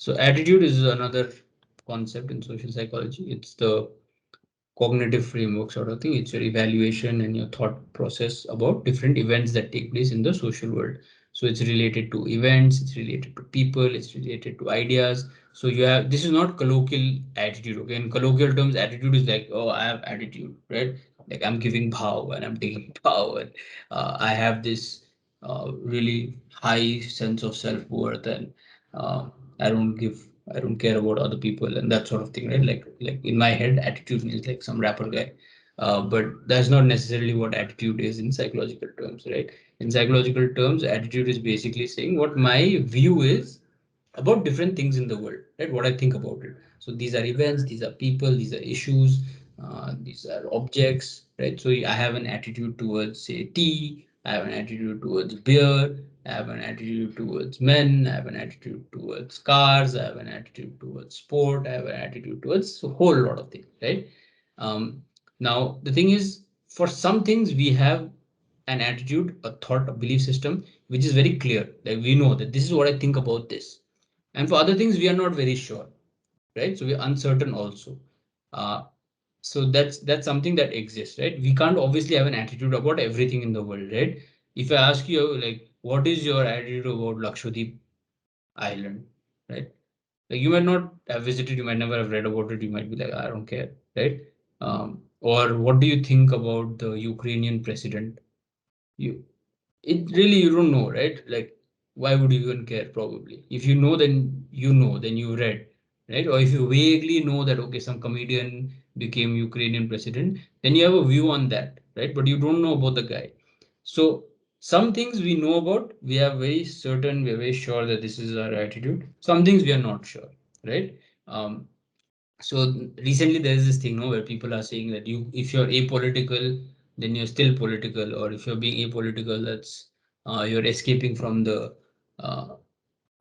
So attitude is another concept in social psychology. It's the cognitive framework sort of thing. It's your evaluation and your thought process about different events that take place in the social world. So it's related to events, it's related to people, it's related to ideas. So you have, this is not colloquial attitude. Okay, in colloquial terms, attitude is like, oh, I have attitude, right? Like I'm giving bhav and I'm taking power. And, I have this really high sense of self-worth, and uh, I don't give, I don't care about other people and that sort of thing, right? Like in my head, attitude means like some rapper guy. But that's not necessarily what attitude is in psychological terms, right? In psychological terms, attitude is basically saying what my view is about different things in the world, right? What I think about it. So these are events, these are people, these are issues, these are objects, right? So I have an attitude towards, say, tea. I have an attitude towards beer. I have an attitude towards men. I have an attitude towards cars. I have an attitude towards sport. I have an attitude towards a whole lot of things, right? Now the thing is, for some things we have an attitude, a thought, a belief system, which is very clear. Like we know that this is what I think about this. And for other things, we are not very sure, right? So we're uncertain also. Uh, so that's something that exists, right? We can't obviously have an attitude about everything in the world, right? If I ask you, like, what is your attitude about Lakshadweep Island, right? Like you might not have visited, you might never have read about it, you might be like, I don't care, right? Or what do you think about the Ukrainian president? You it really, you don't know, right? Like why would you even care? Probably if you know, then you know, then you read, right? Or if you vaguely know that okay, some comedian became Ukrainian president, then you have a view on that, right? But you don't know about the guy. So some things we know about, we are very certain, we are very sure that this is our attitude. Some things we are not sure, right? um, so recently there is this thing, no, where people are saying that you, if you're apolitical, then you're still political, or if you're being apolitical, that's you're escaping from the uh,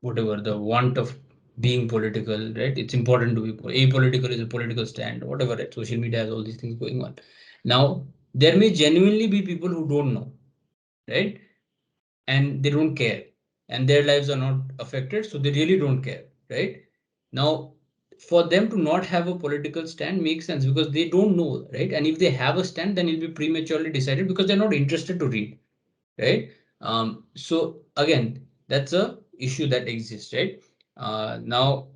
whatever the want of being political, right? It's important to be apolitical is a political stand, whatever, right? Social media has all these things going on. Now there may genuinely be people who don't know, right? And they don't care, and their lives are not affected, so they really don't care, right? Now for them to not have a political stand makes sense because they don't know, right? And if they have a stand, then it'll be prematurely decided because they're not interested to read, right? So again, that's a issue that exists, right? Now,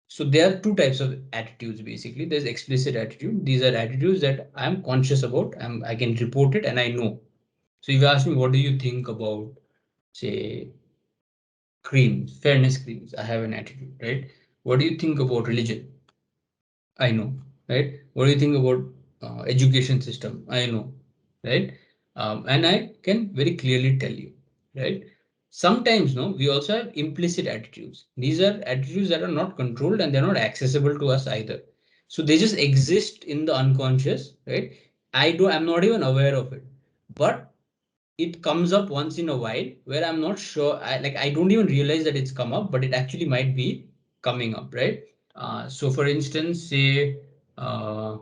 so there are two types of attitudes basically. There's explicit attitude. These are attitudes that I'm conscious about, I can report it and I know. So if you ask me, what do you think about, say, creams, fairness creams? I have an attitude, right? What do you think about religion? I know, right? What do you think about education system? I know, right? And I can very clearly tell you, right? Sometimes, no, we also have implicit attitudes. These are attitudes that are not controlled and they're not accessible to us either. So they just exist in the unconscious, right? I'm not even aware of it, but it comes up once in a while where I'm not sure. I don't even realize that it's come up, but it actually might be coming up, right? So for instance, say uh,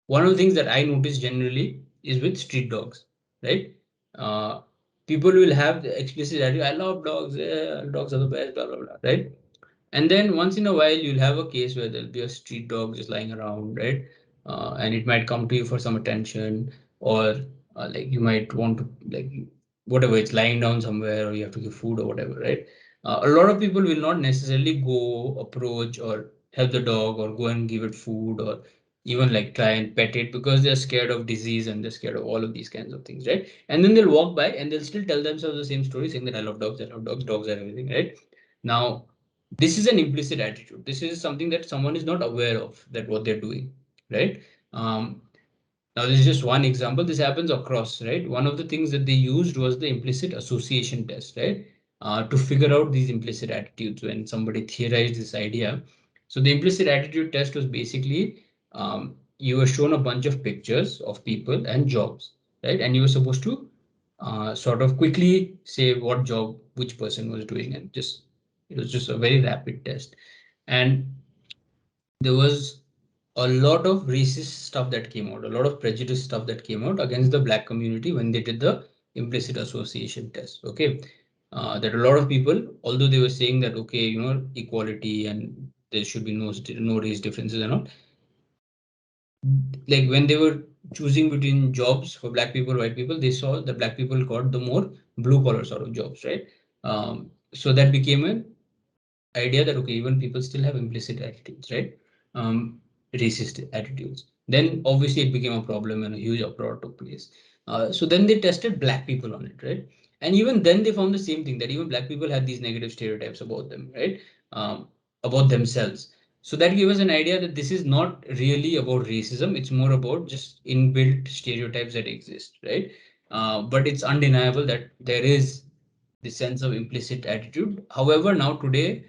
one of the things that I notice generally is with street dogs, right? Uh, People will have the explicit attitude, I love dogs, dogs are the best, blah blah blah, right? And then once in a while, you'll have a case where there'll be a street dog just lying around, right? And it might come to you for some attention, or like you might want to, like, whatever, it's lying down somewhere, or you have to give food or whatever, right? A lot of people will not necessarily go approach or help the dog or go and give it food or even like try and pet it because they're scared of disease and they're scared of all of these kinds of things, right? And then they'll walk by and they'll still tell themselves the same story saying that I love dogs, dogs are everything, right? Now, this is an implicit attitude. This is something that someone is not aware of, that what they're doing, right? Now this is just one example. This happens across, right? One of the things that they used was the implicit association test, right? To figure out these implicit attitudes when somebody theorized this idea. So the implicit attitude test was basically you were shown a bunch of pictures of people and jobs, right? And you were supposed to sort of quickly say what job which person was doing, and just it was just a very rapid test. And there was a lot of racist stuff that came out, a lot of prejudice stuff that came out against the black community when they did the implicit association test. Okay. that a lot of people, although they were saying that okay, equality and there should be no race differences and all, like when they were choosing between jobs for black people, white people, they saw that black people got the more blue collar sort of jobs, right? So that became an idea that okay, even people still have implicit attitudes, right? Racist attitudes. Then obviously it became a problem and a huge uproar took place. So then they tested black people on it, right? And even then they found the same thing, that even black people had these negative stereotypes about them, right? Um, about themselves. So that gave us an idea that this is not really about racism. It's more about just inbuilt stereotypes that exist, right? But it's undeniable that there is the sense of implicit attitude. However, now today,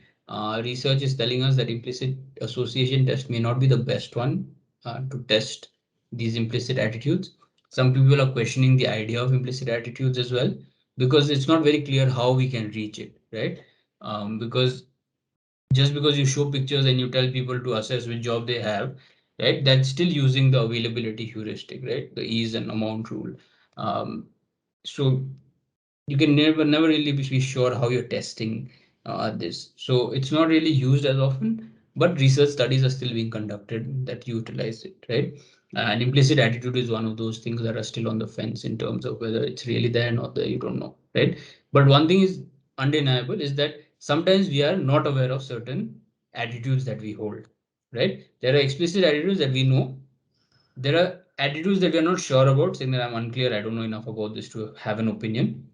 research is telling us that implicit association test may not be the best one to test these implicit attitudes. Some people are questioning the idea of implicit attitudes as well, because it's not very clear how we can reach it, right? Because just because you show pictures and you tell people to assess which job they have, right, that's still using the availability heuristic, right, the ease and amount rule. So you can never really be sure how you're testing this. So it's not really used as often, but research studies are still being conducted that utilize it, right? And implicit attitude is one of those things that are still on the fence in terms of whether it's really there or not there, you don't know, right? But one thing is undeniable is that sometimes we are not aware of certain attitudes that we hold, right? There are explicit attitudes that we know. There are attitudes that we are not sure about, saying that I'm unclear, I don't know enough about this to have an opinion.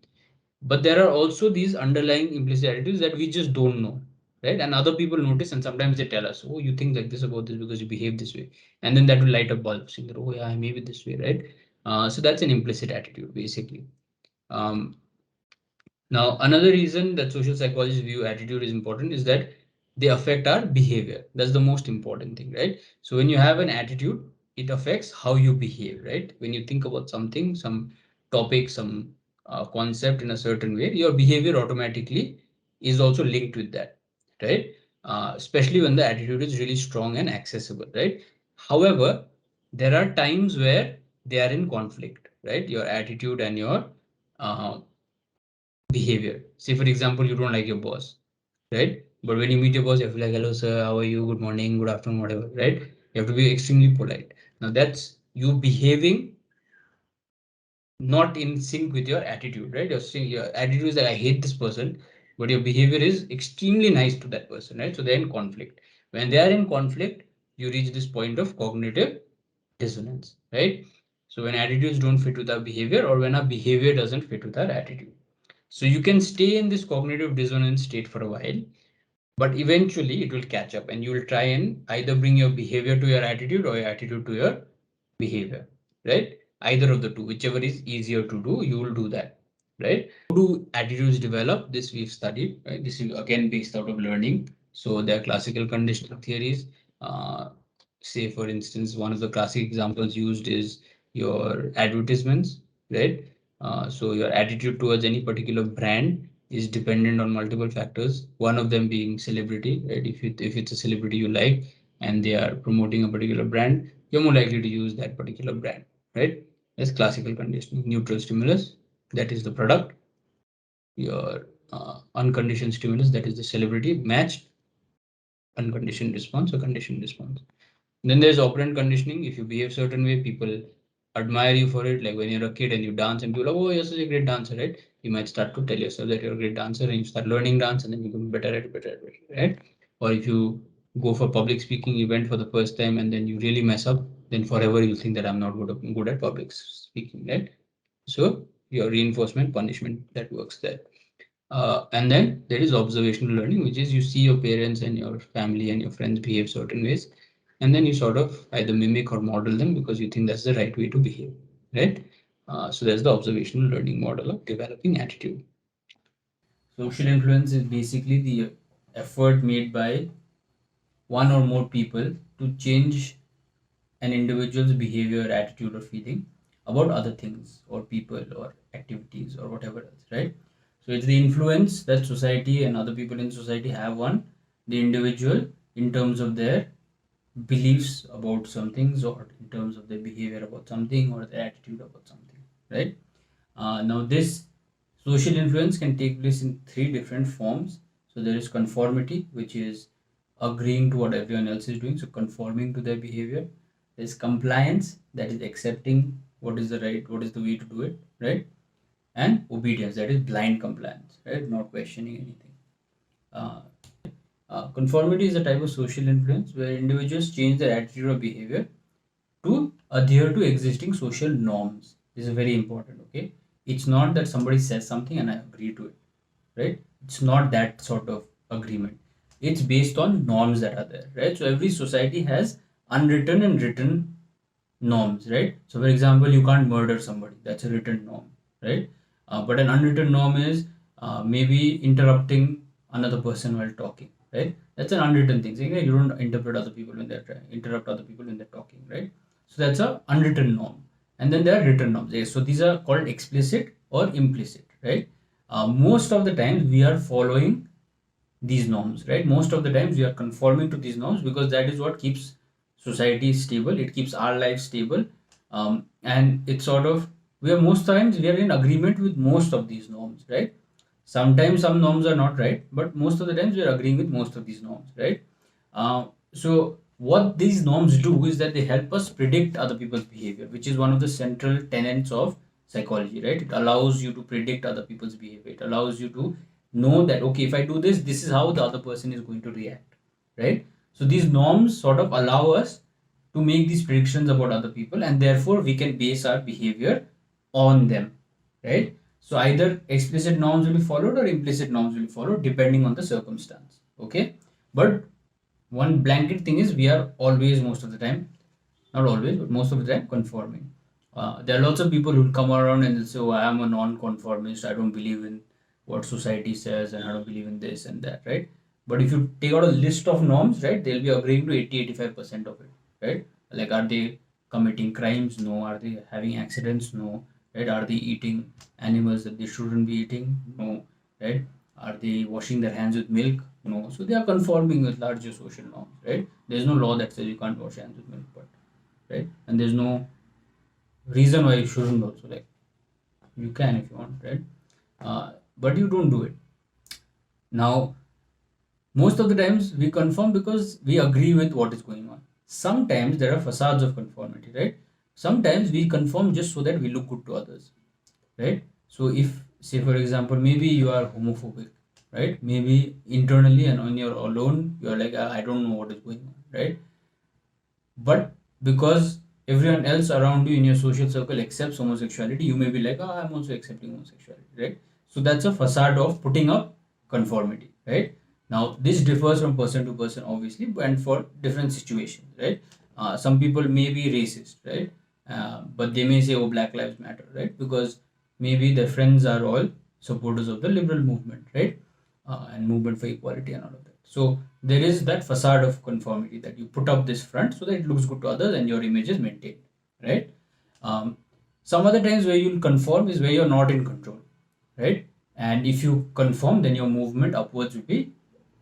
But there are also these underlying implicit attitudes that we just don't know, right? And other people notice, and sometimes they tell us, oh, you think like this about this because you behave this way. And then that will light up bulbs, saying that, oh, yeah, I may be this way, right? So that's an implicit attitude, basically. Um, Now, another reason that social psychologists view attitude is important is that they affect our behavior. That's the most important thing, right? So when you have an attitude, it affects how you behave, right? When you think about something, some topic, some concept in a certain way, your behavior automatically is also linked with that, right? Especially when the attitude is really strong and accessible, right? However, there are times where they are in conflict, right? Your attitude and your uh, behavior. Say, for example, you don't like your boss, right? But when you meet your boss, you have to be like, hello, sir, how are you? Good morning, good afternoon, whatever, right? You have to be extremely polite. Now, that's you behaving not in sync with your attitude, right? Your attitude is that I hate this person, but your behavior is extremely nice to that person, right? So they're in conflict. When they are in conflict, you reach this point of cognitive dissonance, right? So when attitudes don't fit with our behavior, or when our behavior doesn't fit with our attitude. So you can stay in this cognitive dissonance state for a while, but eventually it will catch up and you will try and either bring your behavior to your attitude or your attitude to your behavior, right? Either of the two, whichever is easier to do, you will do that, right? How do attitudes develop? This we've studied, right? This is again based out of learning. So there are classical conditioning theories. Uh, Say, for instance, one of the classic examples used is your advertisements, right? So your attitude towards any particular brand is dependent on multiple factors. One of them being celebrity, right? If it's a celebrity you like and they are promoting a particular brand, you're more likely to use that particular brand, right? That's classical conditioning. Neutral stimulus, that is the product. Your unconditioned stimulus, that is the celebrity, matched unconditioned response or conditioned response. Then there's operant conditioning. If you behave certain way, people admire you for it. Like when you're a kid and you dance and people are, oh, you're such a great dancer, right? You might start to tell yourself that you're a great dancer and you start learning dance and then you become better at it, better at it, right? Or if you go for public speaking event for the first time and then you really mess up, then forever you'll think that I'm not good at public speaking, right? So your reinforcement punishment that works there. And then there is observational learning, which is you see your parents and your family and your friends behave certain ways, and then you sort of either mimic or model them because you think that's the right way to behave, right? So there's the observational learning model of developing attitude. Social influence is basically the effort made by one or more people to change an individual's behavior, attitude, or feeling about other things or people or activities or whatever else, right? So it's the influence that society and other people in society have on the individual in terms of their beliefs about some things or in terms of their behavior about something or their attitude about something, right? Now, this Social influence can take place in three different forms. So there is conformity, which is agreeing to what everyone else is doing, so conforming to their behavior. There's compliance, that is accepting what is the right, what is the way to do it, right? And obedience, that is blind compliance, right? Not questioning anything. Uh, Conformity is a type of social influence where individuals change their attitude or behavior to adhere to existing social norms. This is very important, okay? It's not that somebody says something and I agree to it, right? It's not that sort of agreement. It's based on norms that are there, right? So every society has unwritten and written norms, right? So, for example, you can't murder somebody. That's a written norm, right? But an unwritten norm is maybe interrupting another person while talking, right? That's an unwritten thing. Saying that you don't interpret other people when they're trying, interrupt other people when they're talking, right? So that's a unwritten norm. And then there are written norms. So these are called explicit or implicit, right? Most of the times we are following these norms, right? Most of the times we are conforming to these norms because that is what keeps society stable, it keeps our life stable. And it's sort of, we are most times we are in agreement with most of these norms, right? Sometimes some norms are not right, but most of the times we are agreeing with most of these norms, right? So what these norms do is that they help us predict other people's behavior, which is one of the central tenets of psychology, right? It allows you to predict other people's behavior. It allows you to know that, okay, if I do this, this is how the other person is going to react, right? So these norms sort of allow us to make these predictions about other people, and therefore we can base our behavior on them, right? So either explicit norms will be followed or implicit norms will be followed depending on the circumstance, okay? But one blanket thing is we are always, most of the time, not always, but most of the time, conforming. There are lots of people who will come around and they'll say, oh, I am a non-conformist, I don't believe in what society says and I don't believe in this and that, right? But if you take out a list of norms, right, they'll be agreeing to 80-85% of it, right? Like, are they committing crimes? No. Are they having accidents? No. Right? Are they eating animals that they shouldn't be eating? No. Right? Are they washing their hands with milk? No. So they are conforming with larger social norms, right? There's no law that says you can't wash hands with milk, but right, and there's no reason why you shouldn't also, like, you can if you want, right? But you don't do it. Now, most of the times we conform because we agree with what is going on. Sometimes there are facades of conformity, right? Sometimes we conform just so that we look good to others, right? So if, say for example, maybe you are homophobic, right? Maybe internally and on your alone you're like, I don't know what is going on, right? But because everyone else around you in your social circle accepts homosexuality, you may be like, oh, I'm also accepting homosexuality, right? So that's a facade of putting up conformity, right? Now this differs from person to person, obviously, and for different situations, right? Some people may be racist, right? But they may say, oh, Black Lives Matter, right? Because maybe their friends are all supporters of the liberal movement, right? And movement for equality and all of that. So there is that facade of conformity that you put up this front so that it looks good to others and your image is maintained, right? Um, some other times where you'll conform is where you're not in control, right? And if you conform, then your movement upwards will be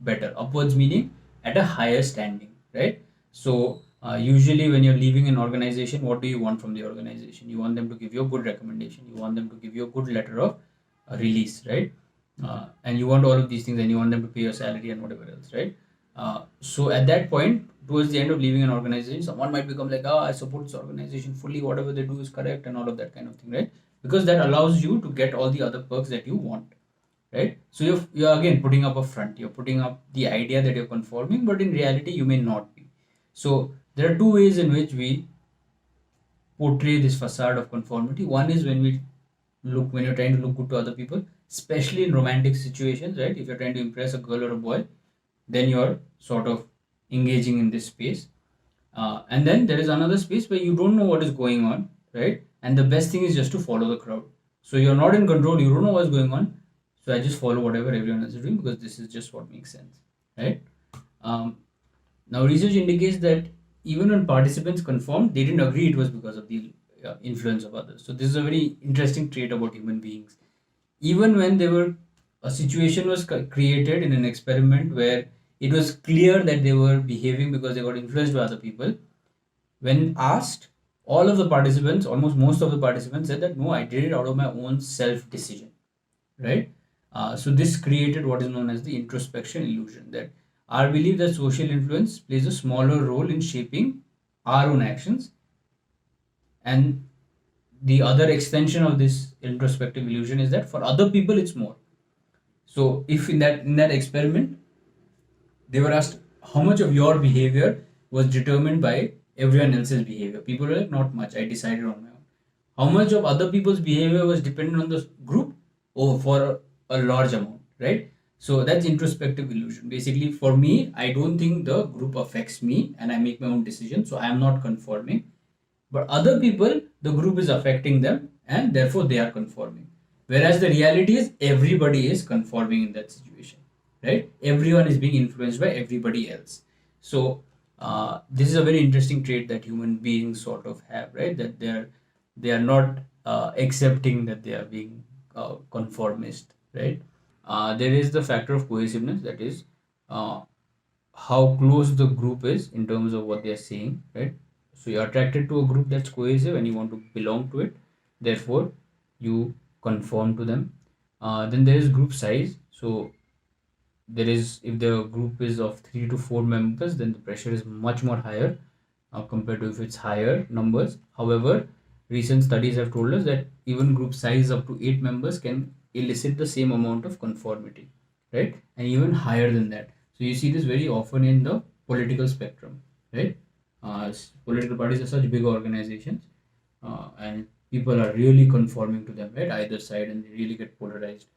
better. Upwards meaning at a higher standing, right? So usually when you're leaving an organization, what do you want from the organization? You want them to give you a good recommendation. You want them to give you a good letter of release, right? And you want all of these things, and you want them to pay your salary and whatever else, right? So at that point, towards the end of leaving an organization, someone might become like, oh, I support this organization fully, whatever they do is correct and all of that kind of thing, right? Because that allows you to get all the other perks that you want, right? So you're again putting up a front, you're putting up the idea that you're conforming, but in reality you may not be. So there are two ways in which we portray this facade of conformity. One is when you're trying to look good to other people, especially in romantic situations, right? If you're trying to impress a girl or a boy, then you're sort of engaging in this space. And then there is another space where you don't know what is going on, right? And the best thing is just to follow the crowd. So you're not in control, you don't know what's going on. So I just follow whatever everyone else is doing because this is just what makes sense, right? Um, Now, research indicates that even when participants conformed, they didn't agree it was because of the influence of others. So this is a very interesting trait about human beings. Even when a situation was created in an experiment where it was clear that they were behaving because they got influenced by other people, when asked, all of the participants, almost most of the participants said that no, I did it out of my own self decision, right? So this created what is known as the introspection illusion, that our belief that social influence plays a smaller role in shaping our own actions, and the other extension of this introspective illusion is that for other people it's more. So if in that experiment they were asked how much of your behavior was determined by everyone else's behavior, people were like, not much, I decided on my own. How much of other people's behavior was dependent on the group? Oh, for a large amount, right? So that's introspective illusion. Basically, for me, I don't think the group affects me and I make my own decision, so I am not conforming. But other people, the group is affecting them and therefore they are conforming. Whereas the reality is everybody is conforming in that situation, right? Everyone is being influenced by everybody else. So this is a very interesting trait that human beings sort of have, right? That they are not accepting that they are being conformist, right? There is the factor of cohesiveness, that is uh, how close the group is in terms of what they are saying, right? So you're attracted to a group that's cohesive and you want to belong to it, therefore you conform to them. Then there is group size. So there is, if the group is of 3 to 4 members, then the pressure is much more higher compared to if it's higher numbers. However, recent studies have told us that even group size up to 8 members can elicit the same amount of conformity, right? And even higher than that. So you see this very often in the political spectrum, right? Political parties are such big organizations, and people are really conforming to them, right? Either side, and they really get polarized.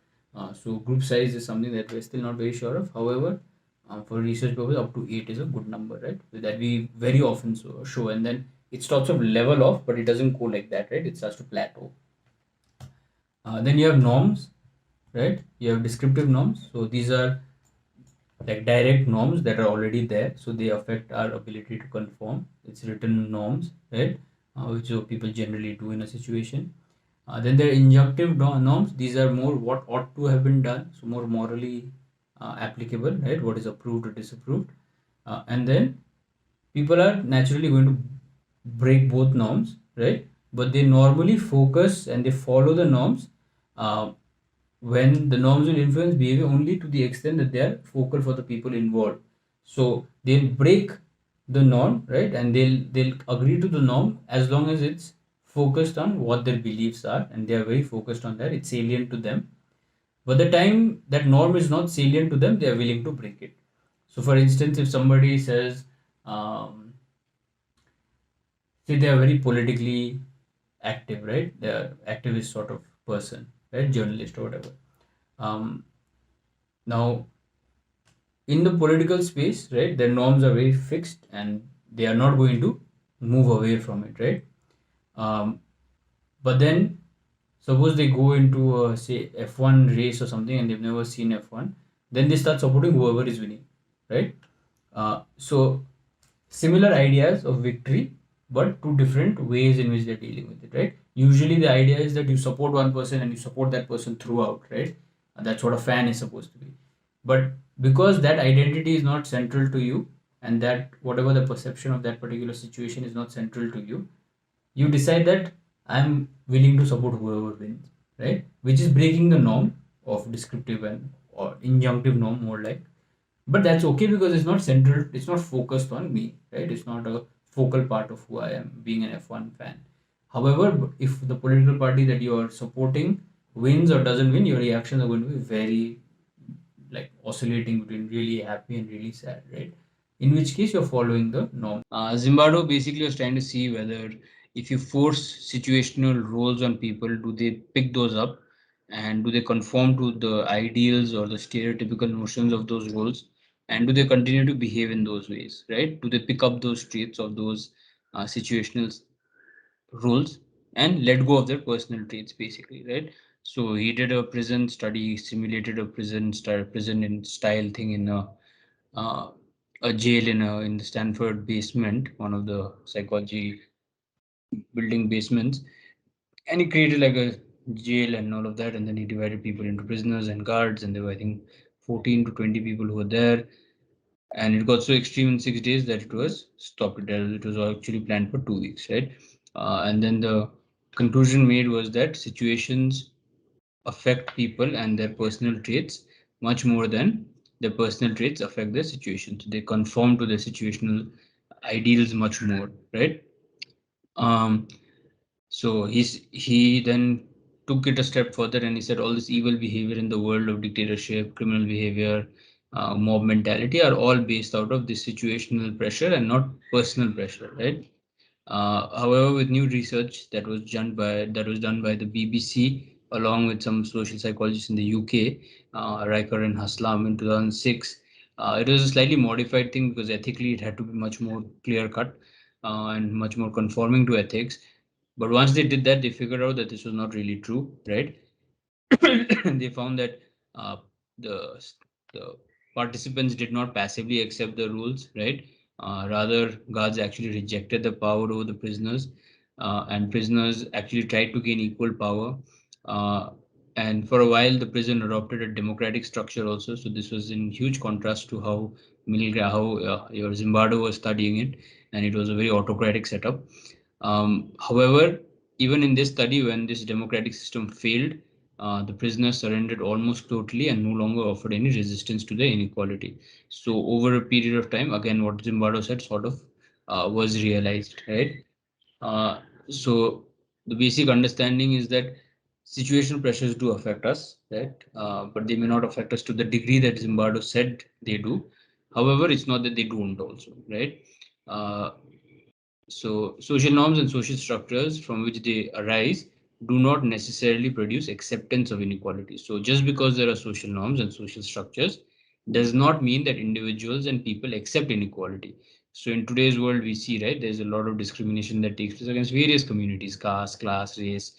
So group size is something that we're still not very sure of. However, for research purpose, up to 8 is a good number, right? That we very often show, and then it starts to level off, but it doesn't go like that, right? It starts to plateau. Then you have norms, right? You have descriptive norms. So these are like direct norms that are already there, so they affect our ability to conform. It's written norms, right? Which people generally do in a situation. Then there are injunctive norms. These are more what ought to have been done, so more morally applicable, right? What is approved or disapproved. And then people are naturally going to break both norms, right? But they normally focus and they follow the norms uh, when the norms will influence behavior only to the extent that they are focal for the people involved. So they'll break the norm, right? And they'll agree to the norm as long as it's focused on what their beliefs are, and they are very focused on that. It's salient to them. But the time that norm is not salient to them, they are willing to break it. So, for instance, if somebody says, um, say they are very politically active, right? They're activist sort of person, right? Journalist or whatever. Um, Now, in the political space, right, their norms are very fixed and they are not going to move away from it, right? Um, but then, suppose they go into a, say, F1 race or something and they've never seen F1, then they start supporting whoever is winning, right? So similar ideas of victory, but two different ways in which they're dealing with it, right? Usually the idea is that you support one person and you support that person throughout, right? That's what a fan is supposed to be. But because that identity is not central to you, and that whatever the perception of that particular situation is not central to you, you decide that I'm willing to support whoever wins, right? Which is breaking the norm of descriptive and or injunctive norm, more like. But that's okay because it's not central, it's not focused on me, right? It's not a focal part of who I am, being an F1 fan. However, if the political party that you are supporting wins or doesn't win, your reactions are going to be very like oscillating between really happy and really sad, right? In which case you're following the norm. Zimbardo basically was trying to see whether if you force situational roles on people, do they pick those up and do they conform to the ideals or the stereotypical notions of those roles, and do they continue to behave in those ways, right? Do they pick up those traits of those situational roles and let go of their personal traits, basically, right? So he did a prison study, simulated a prison in style thing in uh, a jail in the Stanford basement, one of the psychology building basements, and he created like a jail and all of that, and then he divided people into prisoners and guards, and there were, I think, 14 to 20 people who were there, and it got so extreme in 6 days that it was stopped. It was actually planned for 2 weeks, right? And then the conclusion made was that situations affect people and their personal traits much more than their personal traits affect their situation. So they conform to their situational ideals much more, right? Um, so he then took it a step further and he said all this evil behavior in the world of dictatorship, criminal behavior, mob mentality are all based out of this situational pressure and not personal pressure, right? However, with new research that was done by the BBC along with some social psychologists in the UK, Riker and Haslam in 2006, it was a slightly modified thing because ethically it had to be much more clear cut and much more conforming to ethics. But once they did that, they figured out that this was not really true, right? They found that uh, the the participants did not passively accept the rules, right? Rather, guards actually rejected the power over the prisoners, and prisoners actually tried to gain equal power. Uh, and for a while, the prison adopted a democratic structure also. So this was in huge contrast to how your Zimbabwe was studying it, and it was a very autocratic setup. However, even in this study, when this democratic system failed, the prisoners surrendered almost totally and no longer offered any resistance to the inequality. So, over a period of time, again, what Zimbardo said sort of was realized, right? So, the basic understanding is that situational pressures do affect us, right? But they may not affect us to the degree that Zimbardo said they do. However, it's not that they don't also, right? Uh, so, social norms and social structures from which they arise do not necessarily produce acceptance of inequality. So, just because there are social norms and social structures does not mean that individuals and people accept inequality. So, in today's world, we see, right, there's a lot of discrimination that takes place against various communities: caste, class, race,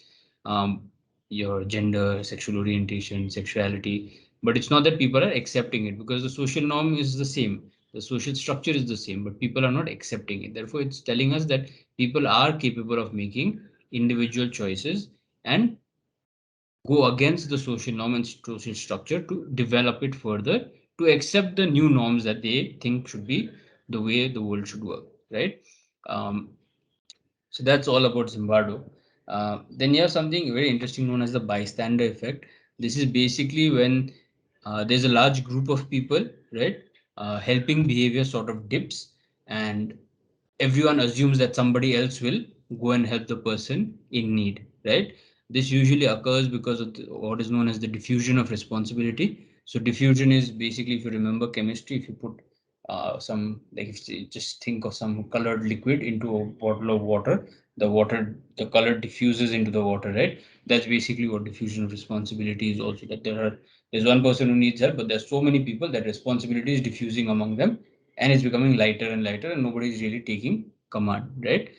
um, your gender, sexual orientation, sexuality. But it's not that people are accepting it because the social norm is the same, the social structure is the same, but people are not accepting it. Therefore, it's telling us that people are capable of making individual choices and go against the social norm and social structure to develop it further, to accept the new norms that they think should be the way the world should work, right? Um, so that's all about Zimbardo. Then you have something very interesting known as the bystander effect. This is basically when there's a large group of people, right? Helping behavior sort of dips, and everyone assumes that somebody else will go and help the person in need, right? This usually occurs because of what is known as the diffusion of responsibility. So diffusion is basically, if you remember chemistry, if you put some, like, if you just think of some colored liquid into a bottle of water, the color diffuses into the water, right? That's basically what diffusion of responsibility is also, that there's one person who needs help, but there's so many people that responsibility is diffusing among them, and it's becoming lighter and lighter, and nobody is really taking command, right?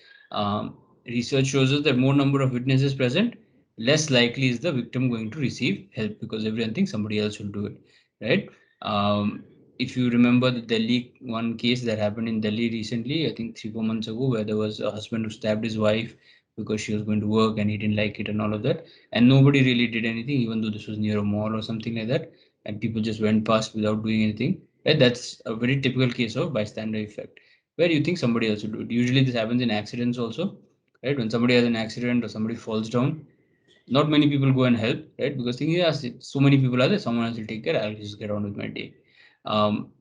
Research shows us that more number of witnesses present, less likely is the victim going to receive help because everyone thinks somebody else will do it, right? If you remember the Delhi one case that happened in Delhi recently, I think 3 4 months ago, where there was a husband who stabbed his wife because she was going to work and he didn't like it and all of that, and nobody really did anything, even though this was near a mall or something like that, and people just went past without doing anything. Right? That's a very typical case of bystander effect, where you think somebody else will do it. Usually, this happens in accidents also, right? When somebody has an accident or somebody falls down, not many people go and help, right? Because thinking, yes, so many people are there, someone else will take care. I'll just get on with my day. Um,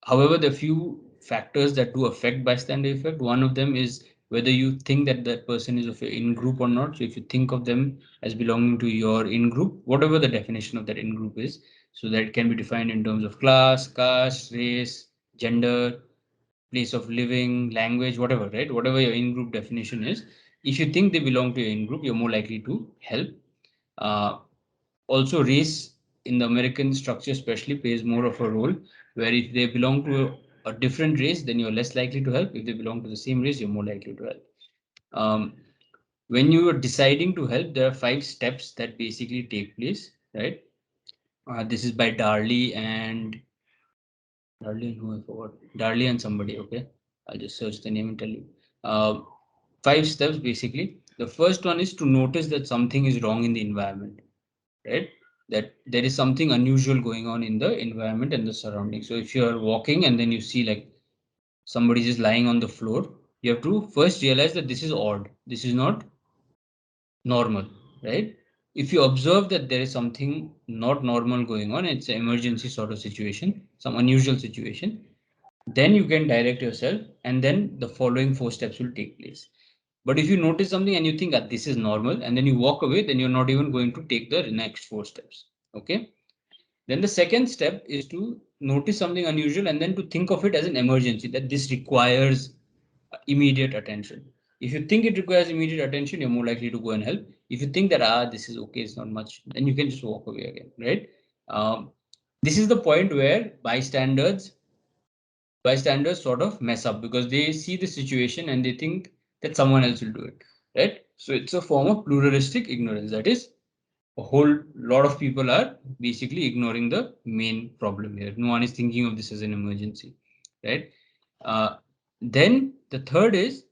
However, the few factors that do affect bystander effect, one of them is whether you think that that person is of your in group or not. So if you think of them as belonging to your in group, whatever the definition of that in group is, so that can be defined in terms of class, caste, race, gender, place of living, language, whatever, right? Whatever your in group definition is, if you think they belong to your in group, you're more likely to help. Uh, Also, race in the American structure especially plays more of a role, where if they belong to a different race, then you're less likely to help. If they belong to the same race, you're more likely to help. Um, when you are deciding to help, there are 5 steps that basically take place, right? This is by Darley and who I forgot. Darley and somebody, okay? I'll just search the name and tell you. Uh, 5 steps basically. The first one is to notice that something is wrong in the environment, right? That there is something unusual going on in the environment and the surroundings. So if you are walking and then you see like somebody just lying on the floor, you have to first realize that this is odd. This is not normal, right? If you observe that there is something not normal going on, it's an emergency sort of situation, some unusual situation, then you can direct yourself and then the following four steps will take place. But if you notice something and you think that this is normal and then you walk away, then you're not even going to take the next four steps. Okay. Then the second step is to notice something unusual and then to think of it as an emergency, that this requires immediate attention. If you think it requires immediate attention, you're more likely to go and help. If you think that this is okay, it's not much, then you can just walk away again, right? Um, this is the point where bystanders sort of mess up because they see the situation and they think that someone else will do it, right? So it's a form of pluralistic ignorance. That is, a whole lot of people are basically ignoring the main problem here. No one is thinking of this as an emergency, right? Uh, then the third is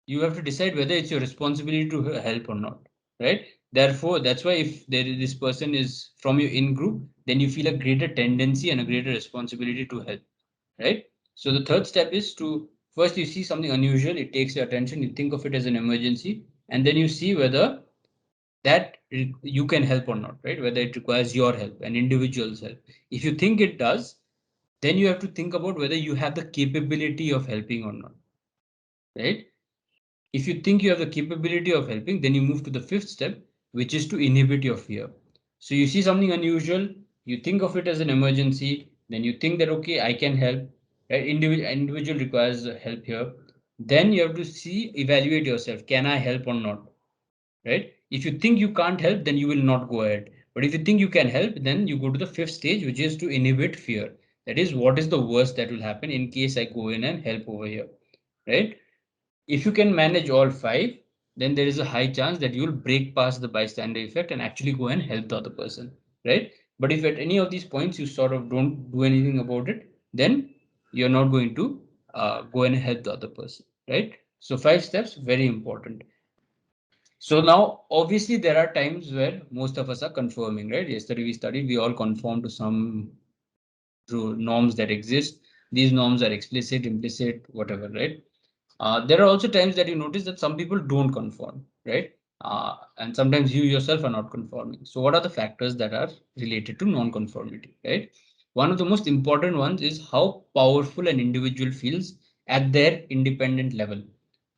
you have to decide whether it's your responsibility to help or not, right? Therefore, that's why if this person is from your in group, then you feel a greater tendency and a greater responsibility to help, right? So the third step is to first you see something unusual, it takes your attention, you think of it as an emergency, and then you see whether that you can help or not, right? Whether it requires your help, an individual's help. If you think it does, then you have to think about whether you have the capability of helping or not, right? If you think you have the capability of helping, then you move to the fifth step, which is to inhibit your fear. So you see something unusual, you think of it as an emergency, then you think that, okay, I can help. Right? Individual requires help here. Then you have to see, evaluate yourself. Can I help or not? Right? If you think you can't help, then you will not go ahead. But if you think you can help, then you go to the fifth stage, which is to inhibit fear. That is, what is the worst that will happen in case I go in and help over here, right? If you can manage all five, then there is a high chance that you will break past the bystander effect and actually go and help the other person, right? But if at any of these points you sort of don't do anything about it, then you're not going to go and help the other person, right? So five steps, very important. So now, obviously, there are times where most of us are conforming, right? Yesterday we studied, we all conform to some through norms that exist. These norms are explicit, implicit, whatever, right? There are also times that you notice that some people don't conform, right? And sometimes you yourself are not conforming. So what are the factors that are related to non-conformity, right? One of the most important ones is how powerful an individual feels at their independent level,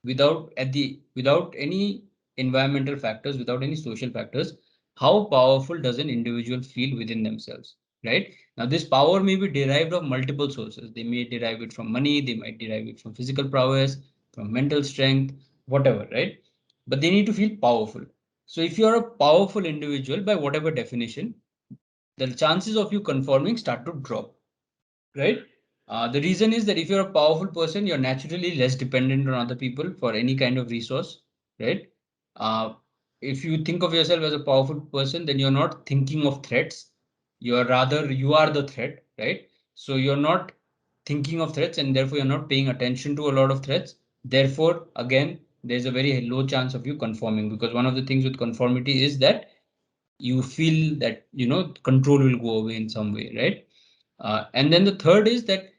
without any environmental factors, without any social factors. How powerful does an individual feel within themselves, right? Now, this power may be derived of multiple sources. They may derive it from money, they might derive it from physical prowess, from mental strength, whatever, right? But they need to feel powerful. So if you're a powerful individual, by whatever definition, the chances of you conforming start to drop, right? The reason is that if you're a powerful person, you're naturally less dependent on other people for any kind of resource, right? Uh, if you think of yourself as a powerful person, then you're not thinking of threats. You are the threat, right? So you're not thinking of threats and therefore you're not paying attention to a lot of threats. Therefore, again, there's a very low chance of you conforming because one of the things with conformity is that you feel that, control will go away in some way, right? And then the third is that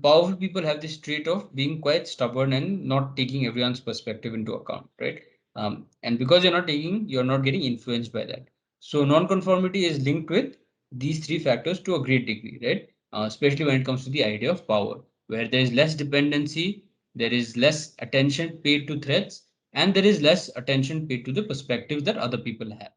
powerful people have this trait of being quite stubborn and not taking everyone's perspective into account, right? And because you're not getting influenced by that. So non-conformity is linked with these three factors to a great degree, right? Especially when it comes to the idea of power, where there is less dependency, there is less attention paid to threats, and there is less attention paid to the perspectives that other people have.